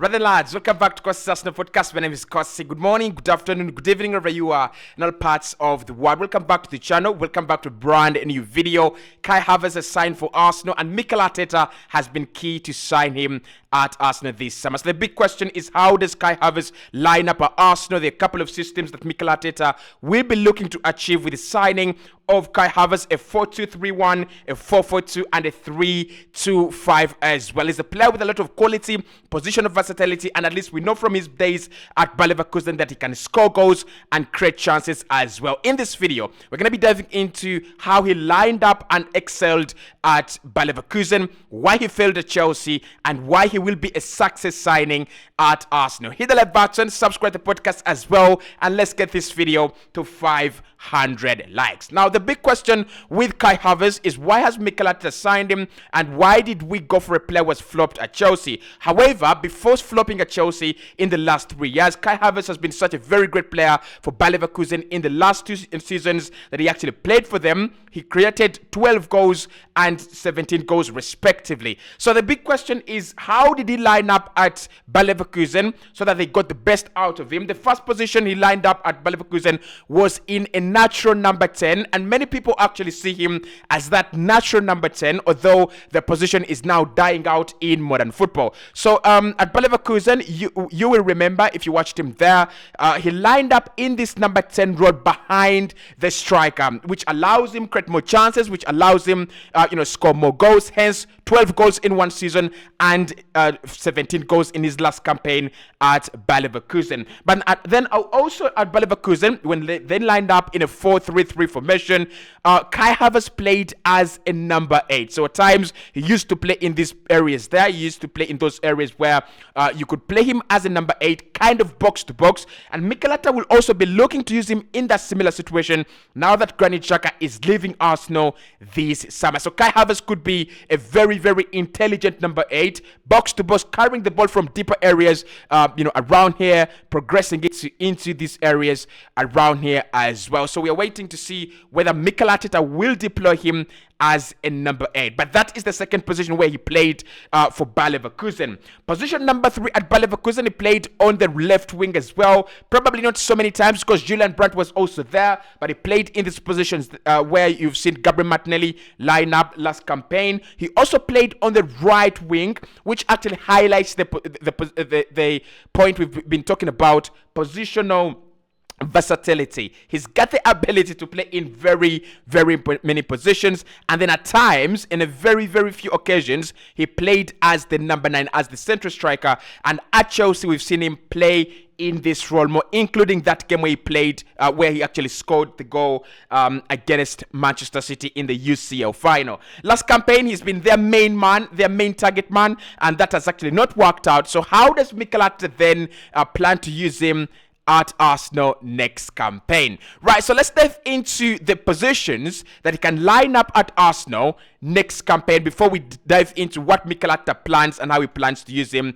Rather lads, welcome back to Cossy Arsenal Podcast. My name is Cossy. Good morning, good afternoon, good evening, wherever you are in all parts of the world. Welcome back to the channel. Welcome back to a brand new video. Kai Havertz has signed for Arsenal, and Mikel Arteta has been key to sign him at Arsenal this summer. So the big question is, how does Kai Havertz line up at Arsenal? There are a couple of systems that Mikel Arteta will be looking to achieve with the signing of Kai Havertz: a 4-2-3-1, a 4-4-2, and a 3-2-5 as well. He's a player with a lot of quality, positional versatility, and at least we know from his days at Bayer Leverkusen that he can score goals and create chances as well. In this video, we're going to be diving into how he lined up and excelled at Bayer Leverkusen, why he failed at Chelsea, and why he will be a success signing at Arsenal. Hit the like button, subscribe to the podcast as well, and let's get this video to 500 likes. Now, the big question with Kai Havertz is, why has Mikel Arteta signed him, and why did we go for a player who was flopped at Chelsea? However, before flopping at Chelsea in the last 3 years, Kai Havertz has been such a very great player for Bayer Leverkusen. In the last two seasons that he actually played for them, he created 12 goals and 17 goals respectively. So the big question is, how did he line up at Bayer Leverkusen so that they got the best out of him? The first position he lined up at Bayer Leverkusen was in a natural number 10, and many people actually see him as that natural number 10, although the position is now dying out in modern football. So at Bayer Leverkusen, you will remember, if you watched him there, he lined up in this number 10 role behind the striker, which allows him create more chances, which allows him score more goals. Hence 12 goals in one season and 17 goals in his last campaign at Bayer Leverkusen. But then also at Bayer Leverkusen, when they lined up in a 4-3-3 formation, Kai Havertz played as a number 8. So at times he used to play in these areas there. He used to play in those areas where you could play him as a number 8, kind of box to box. And Mikel Arteta will also be looking to use him in that similar situation now that Granit Xhaka is leaving Arsenal this summer. So Kai Havertz could be a very, very intelligent number 8, box to box, carrying the ball from deeper areas, around here, progressing it into these areas around here as well. So we are waiting to see whether Mikel Arteta will deploy him as a number 8. But that is the second position where he played for Bayer Leverkusen. Position number 3 at Bayer Leverkusen, he played on the left wing as well. Probably not so many times because Julian Brandt was also there, but he played in these positions where you've seen Gabriel Martinelli line up last campaign. He also played on the right wing, which actually highlights the point we've been talking about, positional versatility. He's got the ability to play in very, very many positions, and then at times, in a very, very few occasions, he played as the number 9, as the central striker. And at Chelsea, we've seen him play in this role more, including that game where he played, where he actually scored the goal against Manchester City in the UCL final. Last campaign, he's been their main man, their main target man, and that has actually not worked out. So how does Mikel Arteta then plan to use him at Arsenal next campaign? Right, so let's dive into the positions that he can line up at Arsenal next campaign before we dive into what Mikel Arteta plans and how he plans to use him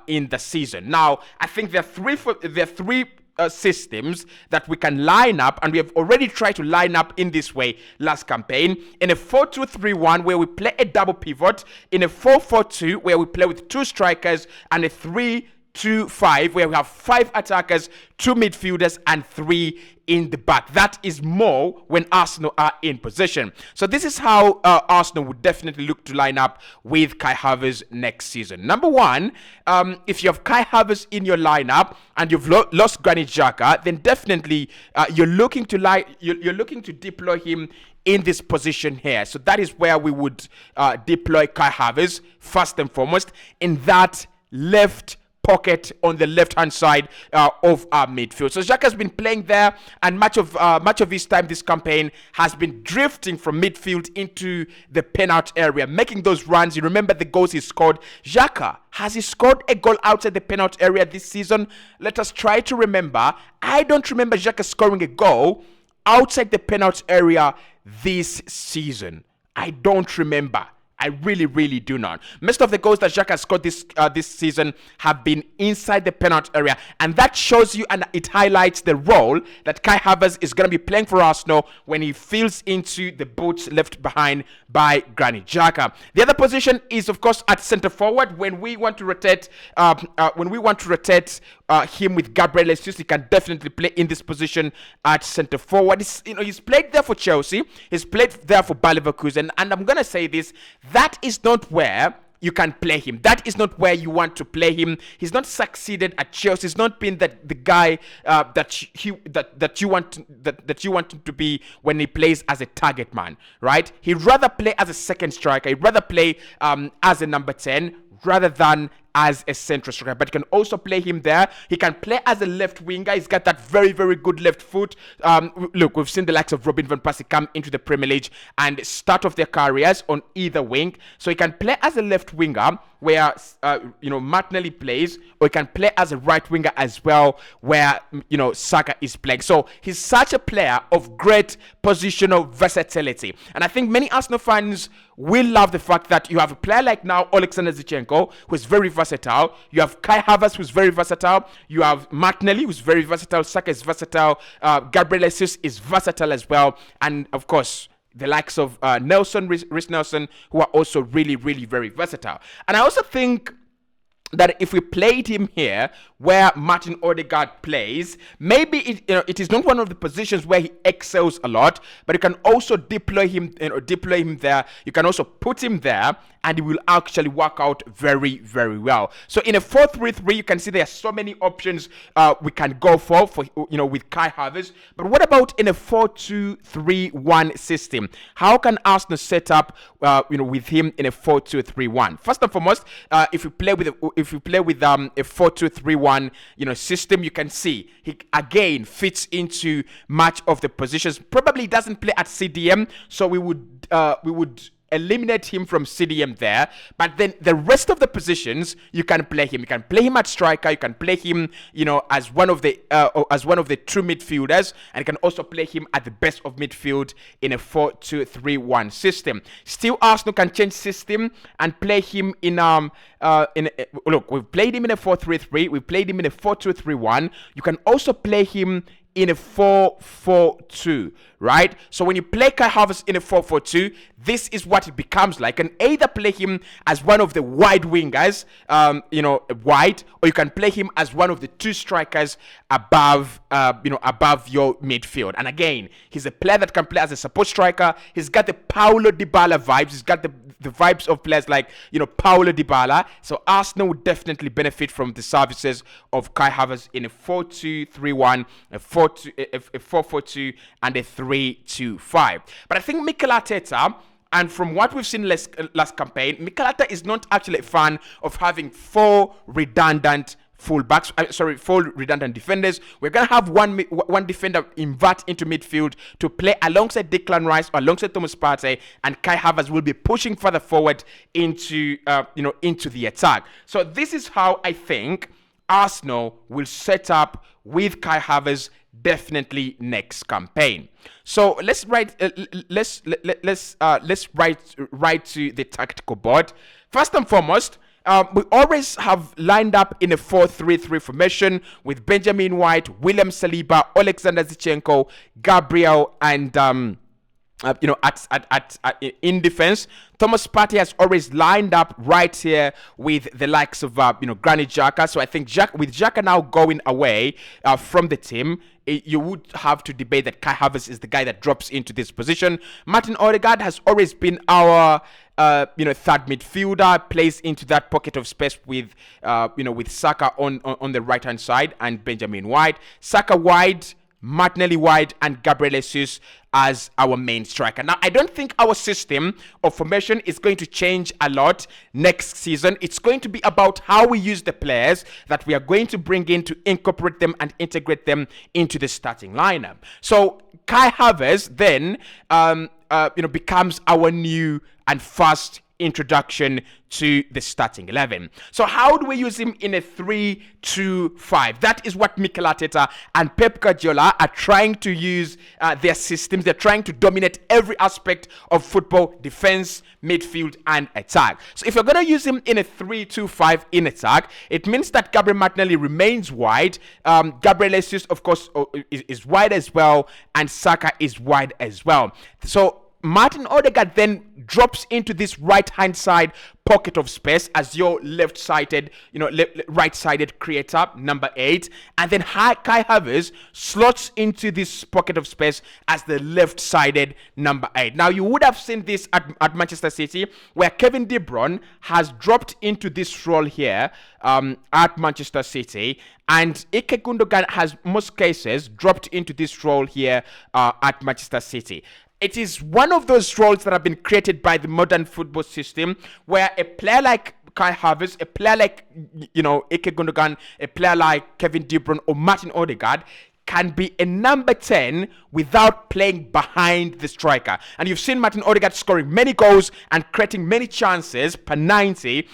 in the season. Now, I think there are three systems that we can line up, and we have already tried to line up in this way last campaign: in a 4-2-3-1 where we play a double pivot, in a 4-4-2 where we play with 2 strikers, and a 3-2-5 where we have 5 attackers, 2 midfielders, and 3 in the back. That is more when Arsenal are in possession. So this is how Arsenal would definitely look to line up with Kai Havertz next season. Number 1, if you have Kai Havertz in your lineup and you've lost Granit Xhaka, then definitely you're looking to deploy him in this position here. So that is where we would deploy Kai Havertz first and foremost, in that left pocket on the left-hand side of our midfield. So Xhaka has been playing there, and much of his time this campaign has been drifting from midfield into the penalty area, making those runs. You remember the goals he scored. Xhaka, has he scored a goal outside the penalty area this season? Let us try to remember. I don't remember Xhaka scoring a goal outside the penalty area this season. I don't remember. I really, really do not. Most of the goals that Xhaka has scored this season have been inside the penalty area, and that shows you and it highlights the role that Kai Havertz is going to be playing for Arsenal when he fills into the boots left behind by Granit Xhaka. The other position is, of course, at centre forward. When we want to rotate, him with Gabriel Jesus, he can definitely play in this position at centre forward. He's played there for Chelsea. He's played there for Bayer Leverkusen, and I'm gonna say this: that is not where you can play him. That is not where you want to play him. He's not succeeded at Chelsea. He's not been the guy that you want him to be when he plays as a target man, right? He'd rather play as a second striker. He'd rather play as a number 10 rather than as a central striker, but you can also play him there. He can play as a left winger. He's got that very, very good left foot. Look, we've seen the likes of Robin van Persie come into the Premier League and start off their careers on either wing. So he can play as a left winger where Martinelli plays, or he can play as a right winger as well where Saka is playing. So he's such a player of great positional versatility, and I think many Arsenal fans will love the fact that you have a player like now Alexander Zinchenko, who is very versatile. You have Kai Havertz, who's very versatile. You have Martinelli, who's very versatile. Saka is versatile. Gabriel Jesus is versatile as well, and of course the likes of Reece Nelson, who are also really, really very versatile. And I also think that if we played him here where Martin Odegaard plays, maybe it is not one of the positions where he excels a lot, but you can also deploy him there. You can also put him there, and he will actually work out very, very well. So in a 4-3-3, you can see there are so many options we can go for with Kai Havertz. But what about in a 4-2-3-1 system? How can Arsenal set up with him in a 4-2-3-1? First and foremost, if you play with a 4-2-3-1 system, you can see he again fits into much of the positions. Probably doesn't play at CDM, so we would eliminate him from CDM there, but then the rest of the positions you can play him. You can play him at striker. You can play him, as one of the true midfielders, and you can also play him at the best of midfield in a 4-2-3-1 system. Still, Arsenal can change system and play him look, we've played him in a 4-3-3. We played him in a 4-2-3-1. You can also play him in a 4-4-2, right? So when you play Kai Havertz in a 4-4-2, this is what it becomes like. You can either play him as one of the wide wingers, wide, or you can play him as one of the two strikers above your midfield. And again, he's a player that can play as a support striker. He's got the Paulo Dybala vibes. He's got the vibes of players like, Paulo Dybala. So Arsenal would definitely benefit from the services of Kai Havertz in a 4-2-3-1, a 4-4-2, and a 3-2-5. But I think Mikel Arteta, and from what we've seen last campaign, Mikel Arteta is not actually a fan of having four redundant defenders. We're going to have one defender invert into midfield to play alongside Declan Rice or alongside Thomas Partey, and Kai Havertz will be pushing further forward into the attack. So this is how I think Arsenal will set up with Kai Havertz definitely next campaign. So let's write to the tactical board. First and foremost, we always have lined up in a 4-3-3 formation with Benjamin White, William Saliba, Alexander Zinchenko, Gabriel, and in defense. Thomas Partey has always lined up right here with the likes of Granit Xhaka. So I think with Xhaka now going away from the team, you would have to debate that Kai Havertz is the guy that drops into this position. Martin Odegaard has always been our third midfielder, plays into that pocket of space with Saka on the right hand side and Benjamin White. Saka wide, Martinelli wide, and Gabriel Jesus as our main striker. Now, I don't think our system of formation is going to change a lot next season. It's going to be about how we use the players that we are going to bring in to incorporate them and integrate them into the starting lineup. So Kai Havertz then becomes our new and first introduction to the starting 11. So how do we use him in a 3-2-5? That is what Mikel Arteta and Pep Guardiola are trying to use their systems. They're trying to dominate every aspect of football: defense, midfield, and attack. So if you're going to use him in a 3-2-5 in attack, it means that Gabriel Martinelli remains wide. Gabriel Jesus, of course, is wide as well, and Saka is wide as well. So Martin Odegaard then drops into this right-hand side pocket of space as your left-sided, right-sided creator, number 8. And then Kai Havertz slots into this pocket of space as the left-sided number 8. Now, you would have seen this at Manchester City, where Kevin De Bruyne has dropped into this role here at Manchester City. And Ike Gundogan has, most cases, dropped into this role here at Manchester City. It is one of those roles that have been created by the modern football system, where a player like Kai Havertz, a player like, Ike Gundogan, a player like Kevin De Bruyne or Martin Odegaard can be a number 10 without playing behind the striker. And you've seen Martin Odegaard scoring many goals and creating many chances per 90,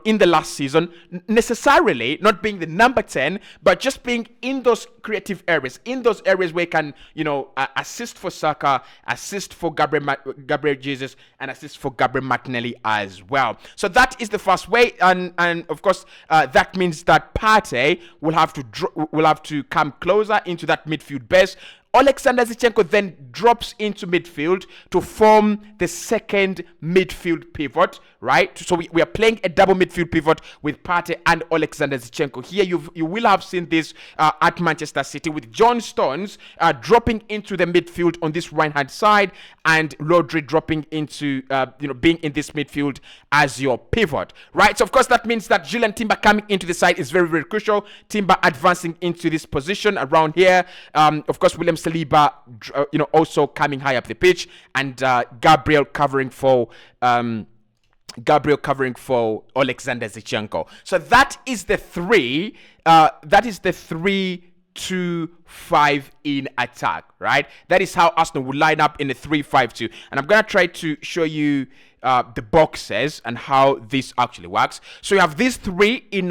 in the last season, necessarily not being the number 10, but just being in those creative areas, in those areas where he can, assist for Saka, assist for Gabriel Jesus, and assist for Gabriel Martinelli as well. So that is the first way, and of course, that means that Partey will have to come closer into that midfield base. Alexander Zinchenko then drops into midfield to form the second midfield pivot, right? So we are playing a double midfield pivot with Partey and Alexander Zinchenko. Here you will have seen this at Manchester City, with John Stones dropping into the midfield on this right-hand side, and Rodri dropping into, being in this midfield as your pivot, right? So of course that means that Julian Timber coming into the side is very, very crucial. Timber advancing into this position around here. Of course, William Saliba, also coming high up the pitch, and Gabriel covering for Alexander Zinchenko. So that is the 3-2-5 in attack, right? That is how Arsenal will line up in the 3-5-2. And I'm gonna try to show you the boxes and how this actually works. So you have these three in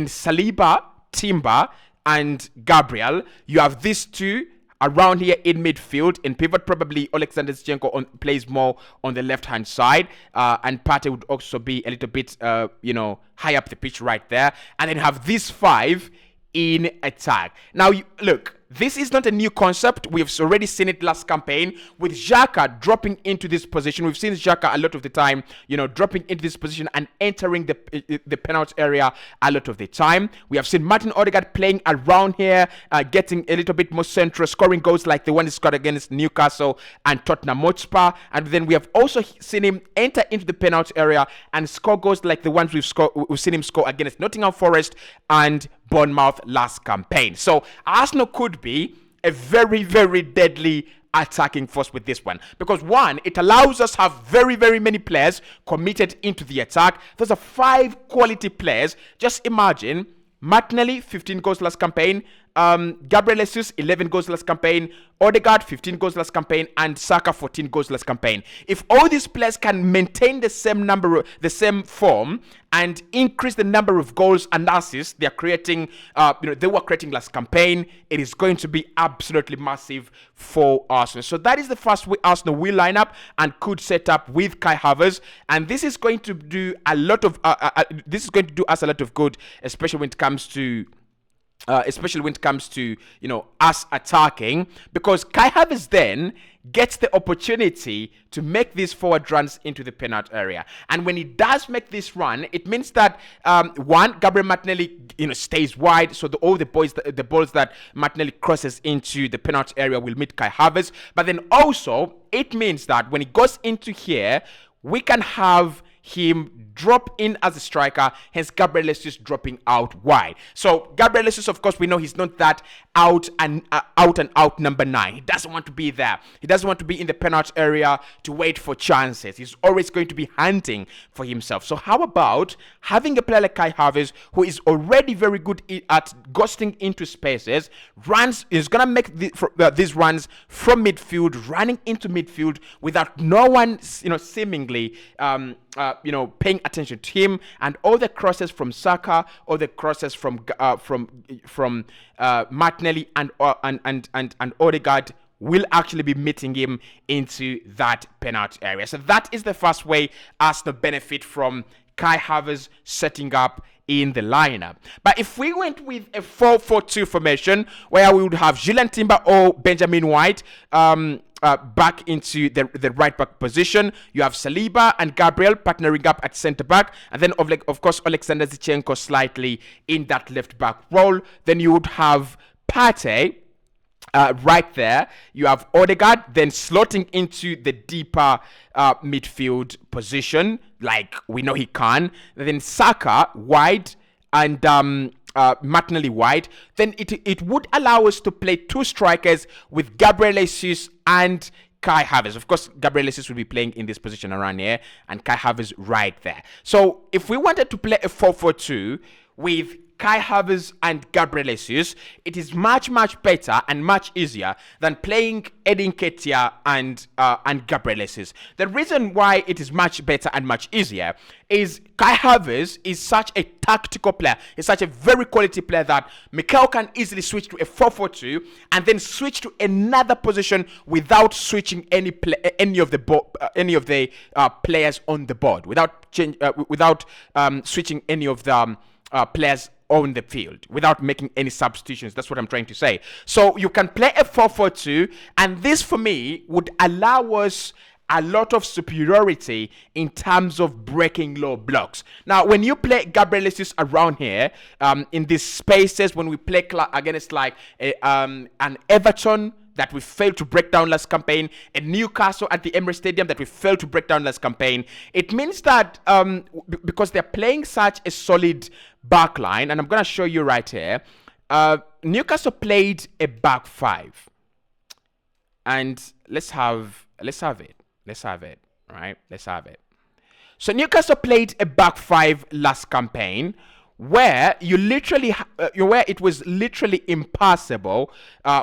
Saliba, Timber, and Gabriel. You have these two around here in midfield. In pivot, probably Alexander Zinchenko plays more on the left-hand side. And Partey would also be a little bit, high up the pitch right there. And then you have these 5 in attack. Now, look, this is not a new concept. We've already seen it last campaign with Xhaka dropping into this position. We've seen Xhaka a lot of the time, dropping into this position and entering the penalty area a lot of the time. We have seen Martin Odegaard playing around here, getting a little bit more central, scoring goals like the one he scored against Newcastle and Tottenham Hotspur. And then we have also seen him enter into the penalty area and score goals like the ones we've seen him score against Nottingham Forest and Bournemouth last campaign. So Arsenal could be a very, very deadly attacking force with this one, because one, it allows us to have very, very many players committed into the attack. Those are 5 quality players. Just imagine Martinelli, 15 goals last campaign, Gabriel Jesus, 11 goals last campaign, Odegaard, 15 goals last campaign, and Saka, 14 goals last campaign. If all these players can maintain the same form and increase the number of goals and assists they are creating, they were creating last campaign, it is going to be absolutely massive for Arsenal. So that is the first way Arsenal will line up and could set up with Kai Havertz, and this is going to do us a lot of good, especially when it comes to us attacking, because Kai Havertz then gets the opportunity to make these forward runs into the penalty area. And when he does make this run, it means that one, Gabriel Martinelli stays wide, so all the balls that Martinelli crosses into the penalty area will meet Kai Havertz. But then also it means that when he goes into here, we can have him drop in as a striker, hence Gabriel Jesus dropping out wide. So Gabriel Jesus, of course, we know he's not that out and out number 9. He doesn't want to be there. He doesn't want to be in the penalty area to wait for chances. He's always going to be hunting for himself. So how about having a player like Kai Havertz, who is already very good at ghosting into spaces, is gonna make these runs from midfield, running into midfield without no one, seemingly paying attention to him, and all the crosses from Saka, all the crosses from Martinelli and Odegaard will actually be meeting him into that penalty area. So that is the first way Arsenal benefit from Kai Havertz setting up in the lineup. But if we went with a 4-4-2 formation, where we would have Julian Timber or Benjamin White back into the right back position, you have Saliba and Gabriel partnering up at centre back, and then of course Alexander Zinchenko slightly in that left back role. Then you would have Partey right there. You have Odegaard then slotting into the deeper midfield position, like we know he can. Then Saka wide and Martinelli wide. Then it would allow us to play 2 strikers with Gabriel Jesus and Kai Havertz. Of course, Gabriel Jesus will be playing in this position around here, and Kai Havertz right there. So if we wanted to play a 4-4-2 with Kai Havertz and Gabriel Jesus, it is much better and much easier than playing Edin Ketia and Gabriel Jesus. The reason why it is much better and much easier is Kai Havertz is such a tactical player. He's such a very quality player that Mikel can easily switch to a 4-4-2 and then switch to another position without switching any of the players on the board, without switching any of the players on the field, without making any substitutions. That's what I'm trying to say. So you can play a 4-4-2, and this for me would allow us a lot of superiority in terms of breaking low blocks. Now, when you play Gabriel Jesus around here, in these spaces, when we play against like an Everton that we failed to break down last campaign, a Newcastle at the Emirates Stadium that we failed to break down last campaign, it means that because they're playing such a solid back line, and I'm going to show you right here, Newcastle played a back 5. And let's have it. Right? Let's have it. So Newcastle played a back 5 last campaign, where where it was literally impossible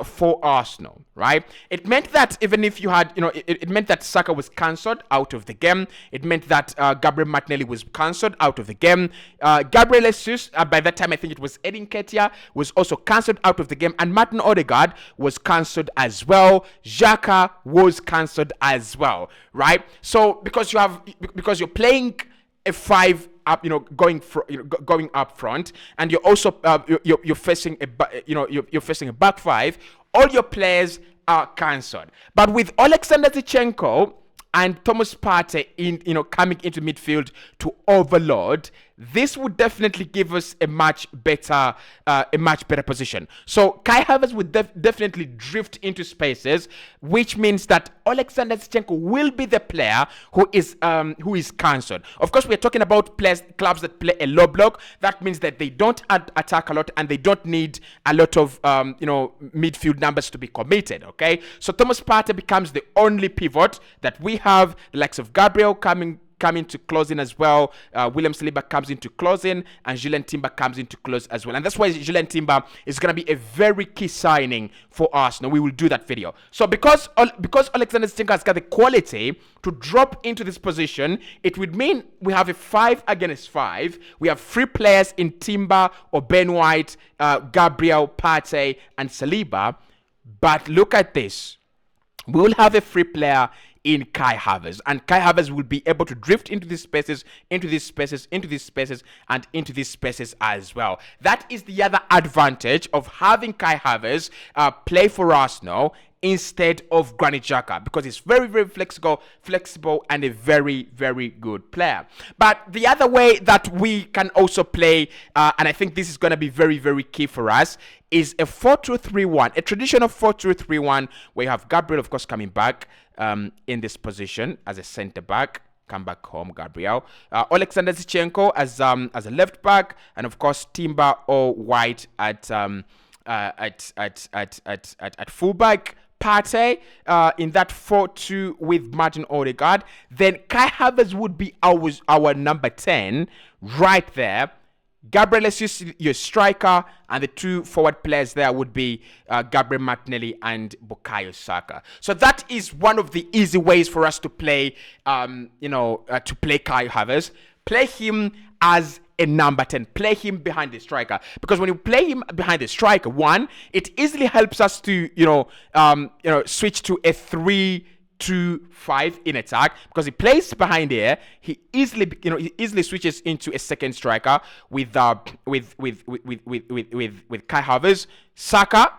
for Arsenal, right? It meant that even if you had, it meant that Saka was cancelled out of the game. It meant that Gabriel Martinelli was cancelled out of the game. Gabriel Jesus, by that time I think it was Edin Ketia, was also cancelled out of the game, and Martin Odegaard was cancelled as well. Xhaka was cancelled as well, right? So because you're playing a 5 up, going up front, and you're also you're facing a back 5. All your players are cancelled. But with Alexander Zinchenko and Thomas Partey coming into midfield to overload, this would definitely give us a much better position. So Kai Havertz would definitely drift into spaces, which means that Alexander Zinchenko will be the player who is cancelled. Of course, we're talking about clubs that play a low block. That means that they don't attack a lot, and they don't need a lot of midfield numbers to be committed. Okay, so Thomas Partey becomes the only pivot that we have. The likes of Gabriel coming to close in as well. William Saliba comes into closing, and Julian Timber comes into close as well. And that's why Julian Timber is going to be a very key signing for Arsenal. We will do that video. So because Alexander Zinchenko has got the quality to drop into this position, it would mean we have a 5 against 5. We have 3 players in Timber or Ben White, Gabriel, Partey, and Saliba. But look at this. We will have a free player in Kai Havertz, and Kai Havertz will be able to drift into these spaces, into these spaces, into these spaces, and into these spaces as well. That is the other advantage of having Kai Havertz play for Arsenal instead of Granit Xhaka, because he's very, very flexible, and a very, very good player. But the other way that we can also play, and I think this is going to be very, very key for us, is a 4-2-3-1, a traditional 4-2-3-1, where you have Gabriel, of course, coming back in this position as a centre back. come back home, Gabriel. Alexander Zichenko as a left back, and of course Timber or White at fullback. Partey in that 4-2 with Martin Odegaard. Then Kai Havertz would be our number 10 right there. Gabriel Jesus, your striker, and the two forward players there would be Gabriel Martinelli and Bukayo Saka. So that is one of the easy ways for us to play, to play Kai Havertz. Play him as a number 10. Play him behind the striker, because when you play him behind the striker, one, it easily helps us to switch to a 3-2-5 in attack, because he plays behind here. He easily switches into a second striker with Kai Havertz, Saka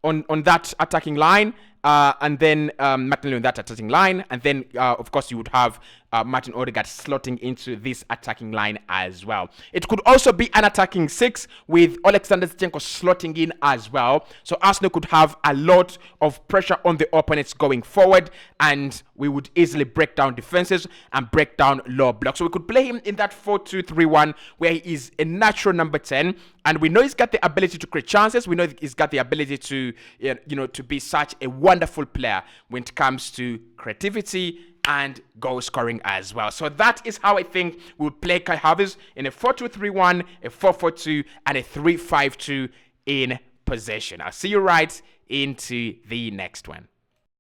on that attacking line, and then Martinelli on that attacking line, and then of course you would have Martin Odegaard slotting into this attacking line as well. It could also be an attacking 6 with Alexander Zichenko slotting in as well. So Arsenal could have a lot of pressure on the opponents going forward, and we would easily break down defenses and break down low blocks. So we could play him in that 4-2-3-1 where he is a natural number 10, and we know he's got the ability to create chances. We know he's got the ability to to be such a wonderful player when it comes to creativity and goal scoring as well. So that is how I think we'll play Kai Havertz in a 4-2-3-1, a 4-4-2, and a 3-5-2 in possession. I'll see you right into the next one.